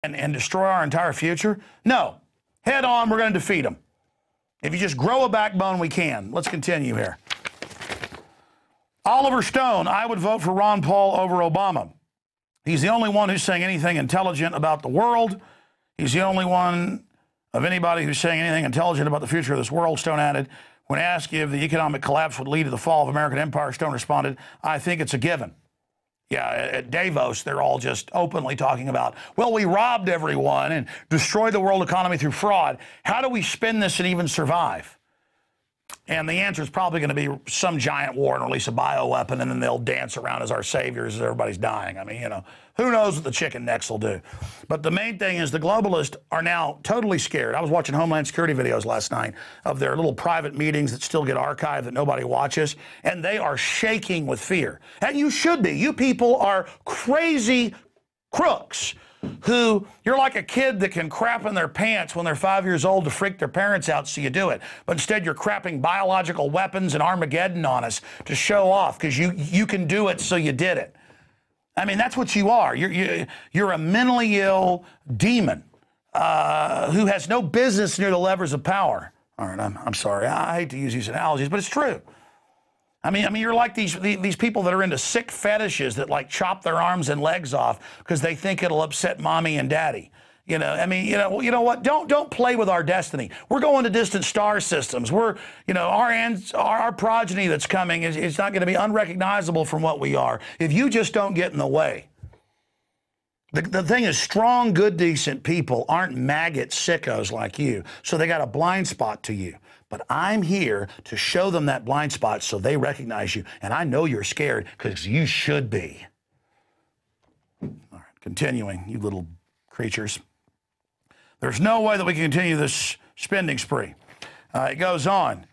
and destroy our entire future? No. Head on, we're going to defeat them. If you just grow a backbone, we can. Let's continue here. Oliver Stone, I would vote for Ron Paul over Obama. He's the only one who's saying anything intelligent about the world. He's the only one of anybody who's saying anything intelligent about the future of this world, Stone added. When asked if the economic collapse would lead to the fall of American empire, Stone responded, I think it's a given. Yeah, at Davos, they're all just openly talking about, well, we robbed everyone and destroyed the world economy through fraud. How do we spin this and even survive? And the answer is probably going to be some giant war and release a bioweapon, and then they'll dance around as our saviors as everybody's dying. I mean, you know, who knows what the chicken necks will do. But the main thing is the globalists are now totally scared. I was watching Homeland Security videos last night of their little private meetings that still get archived that nobody watches, and they are shaking with fear. And you should be. You people are crazy crooks who, you're like a kid that can crap in their pants when they're 5 years old to freak their parents out, so you do it. But instead you're crapping biological weapons and Armageddon on us to show off because you can do it, so you did it. I mean, that's what you are. You're a mentally ill demon who has no business near the levers of power. All right, I'm sorry. I hate to use these analogies, but it's true. I mean, you're like these people that are into sick fetishes that like chop their arms and legs off because they think it'll upset mommy and daddy. You know, I mean, you know what? Don't play with our destiny. We're going to distant star systems. We're, you know, our progeny that's coming is not going to be unrecognizable from what we are if you just don't get in the way. The thing is, strong, good, decent people aren't maggot sickos like you, so they got a blind spot to you. But I'm here to show them that blind spot so they recognize you. And I know you're scared because you should be. All right, continuing, you little creatures. There's no way that we can continue this spending spree. It goes on.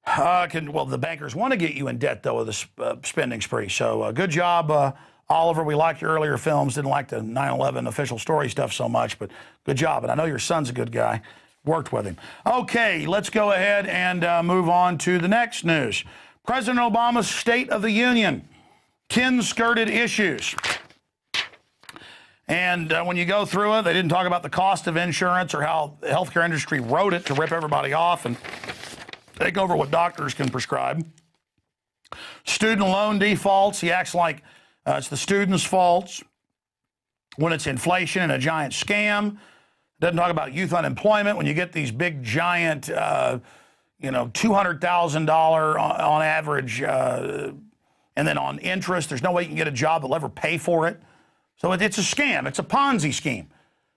Well, the bankers want to get you in debt, though, with this spending spree. So good job, Oliver. We liked your earlier films. Didn't like the 9/11 official story stuff so much, but good job. And I know your son's a good guy. Worked with him. Okay, let's go ahead and move on to the next news. President Obama's State of the Union, 10 skirted issues. And when you go through it, they didn't talk about the cost of insurance or how the healthcare industry wrote it to rip everybody off and take over what doctors can prescribe. Student loan defaults, he acts like it's the students' faults when it's inflation and a giant scam. Doesn't talk about youth unemployment when you get these big, giant, $200,000 on average, and then on interest. There's no way you can get a job that'll ever pay for it. So it's a scam. It's a Ponzi scheme.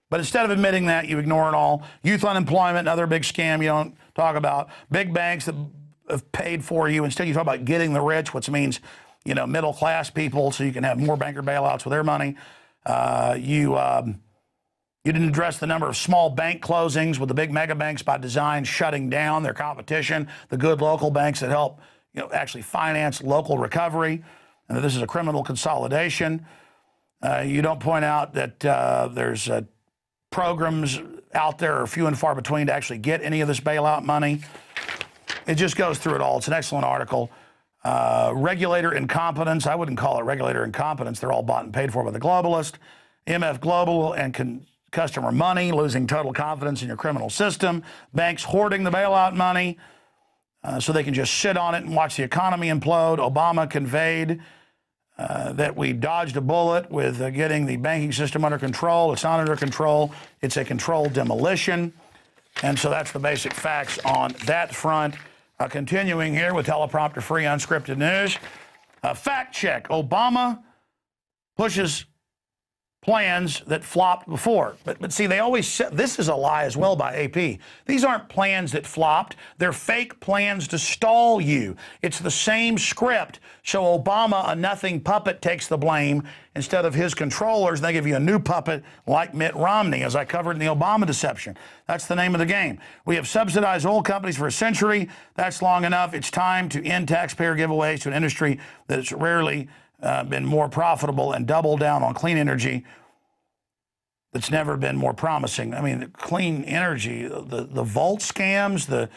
But instead of admitting that, you ignore it all. Youth unemployment, another big scam you don't talk about. Big banks that have paid for you. Instead, you talk about getting the rich, which means, you know, middle-class people, so you can have more banker bailouts with their money. You didn't address the number of small bank closings with the big mega banks by design shutting down their competition, the good local banks that help, you know, actually finance local recovery, and that this is a criminal consolidation. You don't point out that there's programs out there are few and far between to actually get any of this bailout money. It just goes through it all. It's an excellent article. Regulator incompetence. I wouldn't call it regulator incompetence. They're all bought and paid for by the globalist. MF Global and customer money, losing total confidence in your criminal system. Banks hoarding the bailout money so they can just sit on it and watch the economy implode. Obama conveyed that we dodged a bullet with getting the banking system under control. It's not under control. It's a controlled demolition. And so that's the basic facts on that front. Continuing here with teleprompter-free unscripted news. Fact check. Obama pushes plans that flopped before. But see, they always said, this is a lie as well by AP. These aren't plans that flopped. They're fake plans to stall you. It's the same script. So Obama, a nothing puppet, takes the blame instead of his controllers. They give you a new puppet like Mitt Romney, as I covered in the Obama deception. That's the name of the game. We have subsidized oil companies for a century. That's long enough. It's time to end taxpayer giveaways to an industry that has rarely been more profitable and double down on clean energy that's never been more promising. I mean, clean energy, the Volt scams,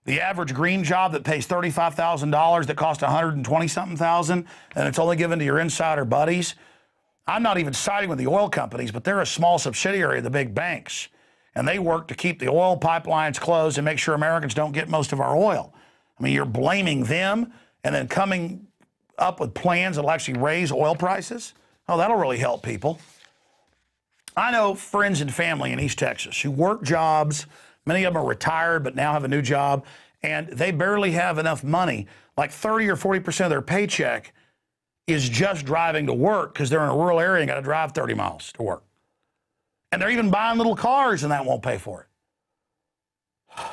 the average green job that pays $35,000 that costs $120-something thousand, and it's only given to your insider buddies. I'm not even siding with the oil companies, but they're a small subsidiary of the big banks. And they work to keep the oil pipelines closed and make sure Americans don't get most of our oil. I mean, you're blaming them and then coming up with plans that'll actually raise oil prices? Oh, that'll really help people. I know friends and family in East Texas who work jobs. Many of them are retired but now have a new job, and they barely have enough money. Like 30 or 40% of their paycheck is just driving to work because they're in a rural area and got to drive 30 miles to work. And they're even buying little cars, and that won't pay for it.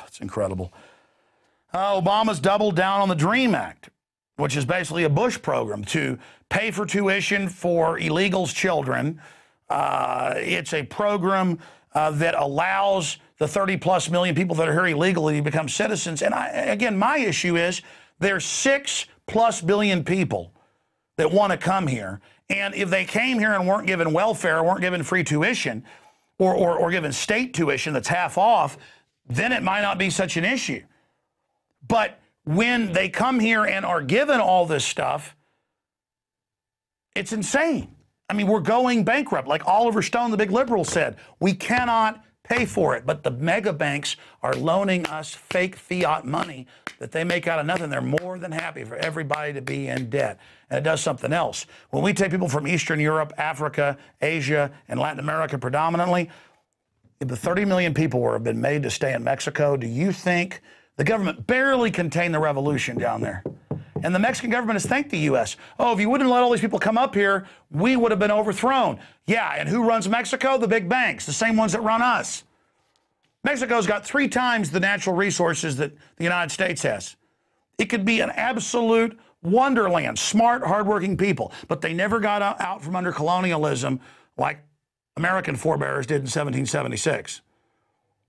It's incredible. Obama's doubled down on the DREAM Act, which is basically a Bush program to pay for tuition for illegals' children. It's a program that allows the 30+ million people that are here illegally to become citizens. And again, my issue is there's 6+ billion people that want to come here. And if they came here and weren't given welfare, weren't given free tuition, or given state tuition that's half off, then it might not be such an issue. But when they come here and are given all this stuff, it's insane. I mean, we're going bankrupt. Like Oliver Stone, the big liberal, said, we cannot pay for it. But the mega banks are loaning us fake fiat money that they make out of nothing. They're more than happy for everybody to be in debt. And it does something else. When we take people from Eastern Europe, Africa, Asia, and Latin America predominantly, if the 30 million people have been made to stay in Mexico, do you think the government barely contained the revolution down there? And the Mexican government has thanked the U.S. Oh, if you wouldn't let all these people come up here, we would have been overthrown. Yeah, and who runs Mexico? The big banks, the same ones that run us. Mexico's got 3 times the natural resources that the United States has. It could be an absolute wonderland, smart, hardworking people, but they never got out from under colonialism like American forebears did in 1776.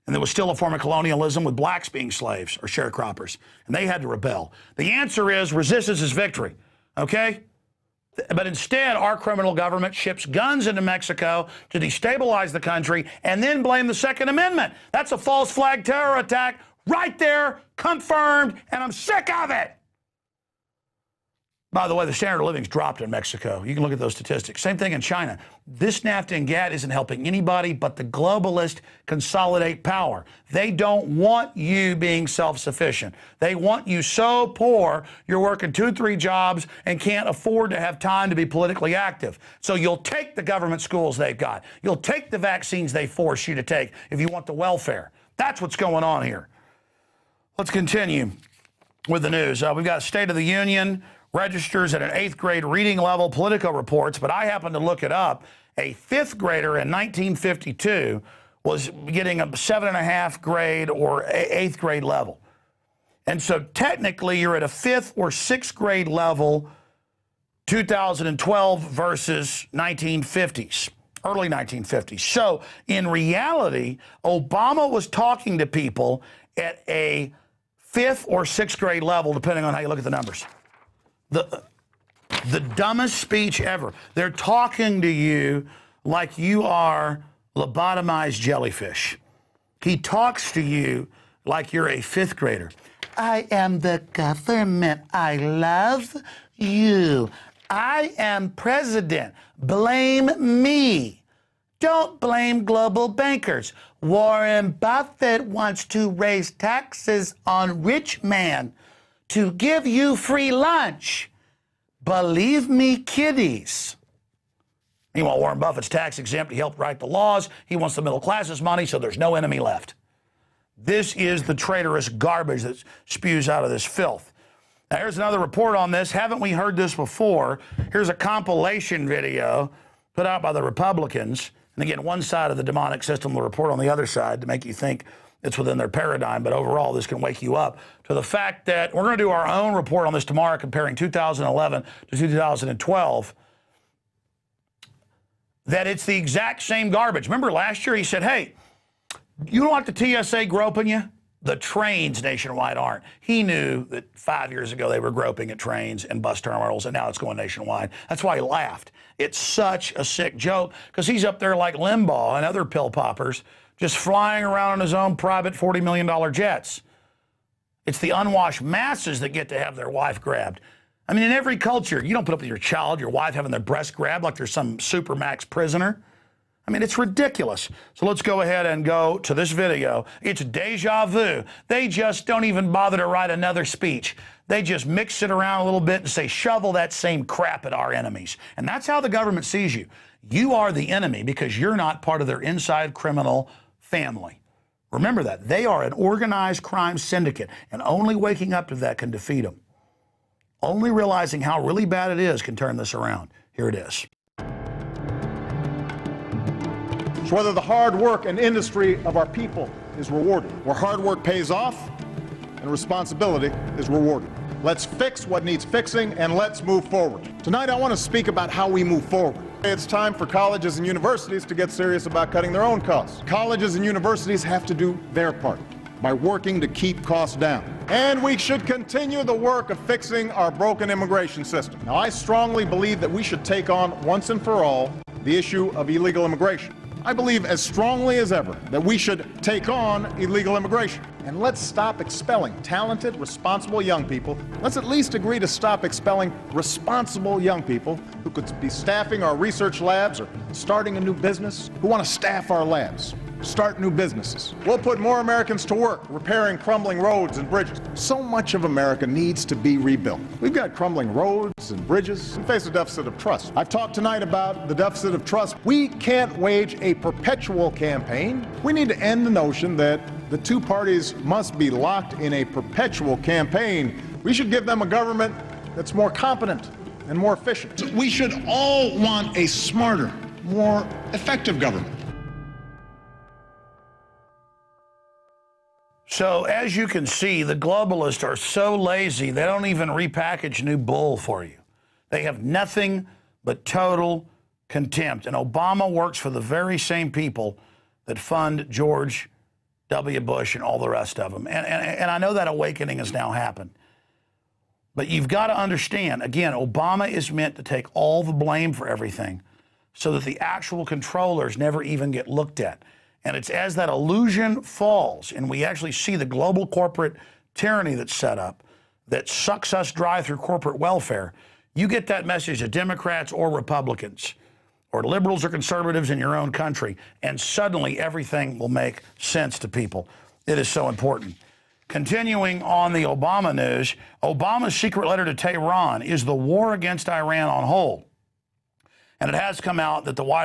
And there was still a form of colonialism with blacks being slaves or sharecroppers, and they had to rebel. The answer is resistance is victory, okay? But instead, our criminal government ships guns into Mexico to destabilize the country and then blame the Second Amendment. That's a false flag terror attack right there, confirmed, and I'm sick of it. By the way, the standard of living's dropped in Mexico. You can look at those statistics. Same thing in China. This NAFTA and GATT isn't helping anybody but the globalists consolidate power. They don't want you being self-sufficient. They want you so poor you're working 2 or 3 jobs and can't afford to have time to be politically active. So you'll take the government schools they've got. You'll take the vaccines they force you to take if you want the welfare. That's what's going on here. Let's continue with the news. We've got State of the Union, registers at an 8th grade reading level, Politico reports, but I happened to look it up. A 5th grader in 1952 was getting a 7.5 grade or 8th grade level. And so technically you're at a 5th or 6th grade level 2012 versus 1950s, early 1950s. So in reality, Obama was talking to people at a 5th or 6th grade level, depending on how you look at the numbers. The dumbest speech ever. They're talking to you like you are lobotomized jellyfish. He talks to you like you're a 5th grader. I am the government. I love you. I am president. Blame me. Don't blame global bankers. Warren Buffett wants to raise taxes on rich man to give you free lunch. Believe me, kiddies. Meanwhile, Warren Buffett's tax exempt. He helped write the laws. He wants the middle class's money, so there's no enemy left. This is the traitorous garbage that spews out of this filth. Now, here's another report on this. Haven't we heard this before? Here's a compilation video put out by the Republicans. And again, one side of the demonic system will report on the other side to make you think it's within their paradigm, but overall, this can wake you up to the fact that we're going to do our own report on this tomorrow, comparing 2011 to 2012, that it's the exact same garbage. Remember last year he said, hey, you don't want the TSA groping you? The trains nationwide aren't. He knew that 5 years ago they were groping at trains and bus terminals, and now it's going nationwide. That's why he laughed. It's such a sick joke, because he's up there like Limbaugh and other pill poppers, just flying around on his own private $40 million jets. It's the unwashed masses that get to have their wife grabbed. I mean, in every culture, you don't put up with your child, your wife having their breast grabbed like there's some supermax prisoner. I mean, it's ridiculous. So let's go ahead and go to this video. It's deja vu. They just don't even bother to write another speech. They just mix it around a little bit and say, shovel that same crap at our enemies. And that's how the government sees you. You are the enemy because you're not part of their inside criminal family. Remember that. They are an organized crime syndicate, and only waking up to that can defeat them. Only realizing how really bad it is can turn this around. Here it is. So whether the hard work and industry of our people is rewarded, where hard work pays off and responsibility is rewarded. Let's fix what needs fixing and let's move forward. Tonight I want to speak about how we move forward. It's time for colleges and universities to get serious about cutting their own costs. Colleges and universities have to do their part by working to keep costs down. And we should continue the work of fixing our broken immigration system. Now, I strongly believe that we should take on once and for all the issue of illegal immigration. I believe as strongly as ever that we should take on illegal immigration. And let's stop expelling talented, responsible young people. Let's at least agree to stop expelling responsible young people who could be staffing our research labs or starting a new business, who want to staff our labs, start new businesses. We'll put more Americans to work repairing crumbling roads and bridges. So much of America needs to be rebuilt. We've got crumbling roads and bridges and face a deficit of trust. I've talked tonight about the deficit of trust. We can't wage a perpetual campaign. We need to end the notion that the two parties must be locked in a perpetual campaign. We should give them a government that's more competent and more efficient. We should all want a smarter, more effective government. So as you can see, the globalists are so lazy, they don't even repackage new bull for you. They have nothing but total contempt. And Obama works for the very same people that fund George W. Bush and all the rest of them. And I know that awakening has now happened. But you've got to understand, again, Obama is meant to take all the blame for everything so that the actual controllers never even get looked at. And it's as that illusion falls and we actually see the global corporate tyranny that's set up that sucks us dry through corporate welfare, you get that message to Democrats or Republicans or liberals or conservatives in your own country, and suddenly everything will make sense to people. It is so important. Continuing on the Obama news, Obama's secret letter to Tehran is the war against Iran on hold. And it has come out that the White